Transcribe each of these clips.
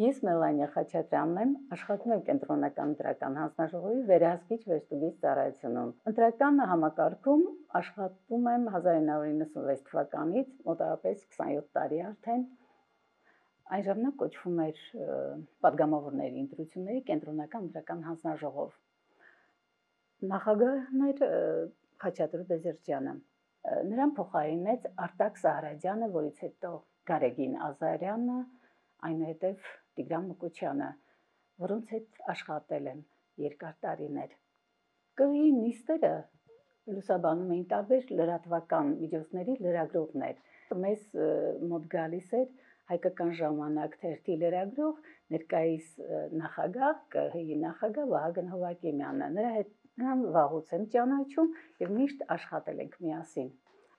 Ես Մելանիա Խաչատրյանն եմ, աշխատում եմ Կենտրոնական ընտրական հանձնաժողովի վերահսկիչ վեստուգից ծառայությունում։ Ընտրական համակարգում աշխատում եմ 1996 թվականից, մոտավորապես 27 տարի արդեն։ Այն ժամանակ կոչվում էր падգամավորների ընտրությունների Կենտրոնական ընտրական հանձնաժողով։ Նախագահն էր Խաչատրու Բեզերժյանը։ Նրան փոխարինեց Արտակ Սահարաջյանը, որից հետո Գարեգին Ազարյանը, այնուհետև Տիգրան Մկուչյանը, որոնց հետ աշխատել եմ երկար տարիներ։ ԿԸԻ նիստերը լուսաբանում էին տարբեր լրատվական միջոցների լրագրողներ։ Մեզ մոտ գալիս էր Հայկական ժամանակ թերթի լրագրող, ներկայիս նախագահ, ԿԸՀ-ի նախագահ Վահագն Հովակիմյանը։ Նրա հետ վաղուց եմ ճանաչում եւ միշտ աշխատել ենք միասին։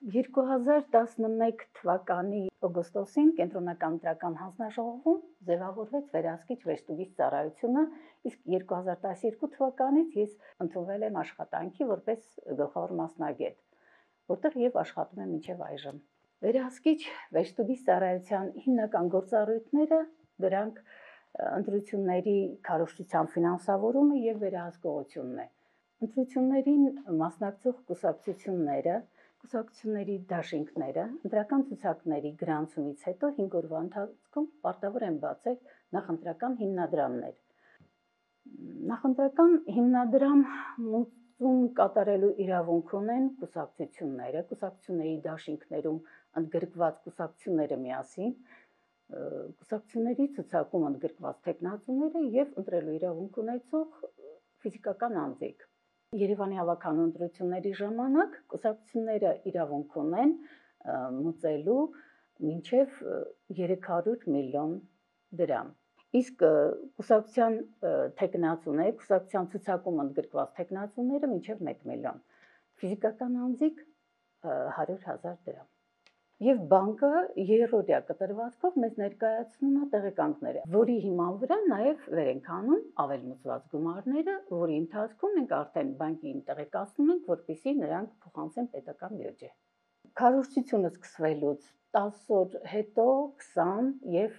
2011 թվականի օգոստոսին Կենտրոնական ընտրական հանձնաժողովում ձևավորվեց վերահսկիչ վեստուգից ծառայությունը, իսկ 2012 թվականից ես ընդունվել եմ աշխատանքի որպես գլխավոր մասնագետ, որտեղ եւ աշխատում եմ մինչեւ այժմ։ Վերահսկիչ վեստուգից ծառայության հիմնական գործառույթները դրանք ընտրությունների քարոզչության ֆինանսավորումը եւ վերահսկողությունն է։ Ընտրություններին մասնակցող կուսակցությունները, կուսակցությունների դաշինքները ընտրական ցուցակների գրանցումից հետո 5 օրվա ընթացքում պարտավոր են բացել նախընտրական հիմնադրամներ։ Նախընտրական հիմնադրամ կատարելու իրավունք ունեն կուսակցությունները, կուսակցությունների դաշինքներում ընդգրկված կուսակցությունները միասին, կուսակցությունների ցուցակում ընդգրկված թեկնածուները եւ ընտրելու իրավունք ունեցող ֆիզիկական անձիկ։ Երևանի հավաքանու ընտրությունների ժամանակ կուսակցությունները իրավունք ունեն մուծելու մինչև 300 միլիոն դրամ։ Իսկ կուսակցության թեկնածուները, կուսակցության ցուցակում ընդգրկված թեկնածուները մինչև 1 միլիոն, ֆիզիկական անձիկ 100,000 դրամ։ Եվ բանկը երրորդյա կտրվածքով մեզ ներկայացնում է տեղեկանքները, որի հիման վրա նաև վեր ենք անում ավելմուծված գումարները, որի ընթացքում մենք արդեն բանկին տեղեկացնում ենք, որպեսզի նրանք փոխանցեն պետական բյուջե։ Քարոզչությունը սկսվելուց 10 օր հետո 20 եւ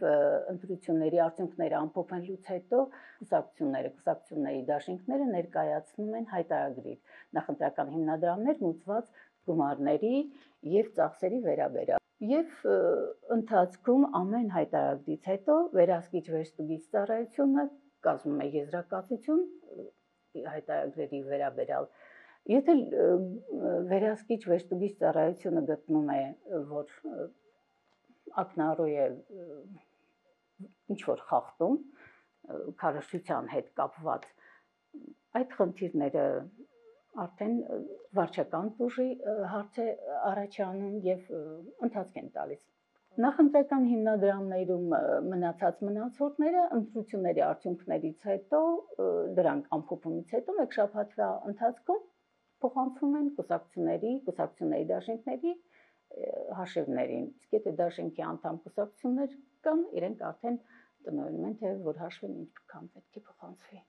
ընտրությունների արդյունքները ամփոփելուց հետո կուսակցությունների դաշինքները ներկայացնում են հայտարարիր նախընտրական հիմնադրամներ մուծված գումարների եւ ծախսերի վերաբերյալ։ Եվ ընթացքում ամեն հայտարարից հետո վերահսկիչ վեստուգից ծառայությունը կազմում է եզրակացություն հայտարարների վերաբերյալ։ Եթե վերահսկիչ վեստուգից ծառայությունը գտնում է, որ ակնառու է ինչ-որ խախտում քարոզչության հետ կապված, այդ խնդիրները արդեն վարչական ուժի հարց է առաջանում եւ ընթացք են տալիս։ Նախընտրական հիմնադրամներում մնացած մնացորդները ընտրությունների արդյունքներից հետո, դրանք ամփոփումից հետո մեկ շաբաթվա ընթացքում փոխանցվում են կուսակցությունների դաշինքների հաշիվներին։ Իսկ եթե դաշինքի անդամ կուսակցություններ կան, իրենք արդեն տնօրինում են, թե որ հաշվին ինչքան պետք է փոխանցվի։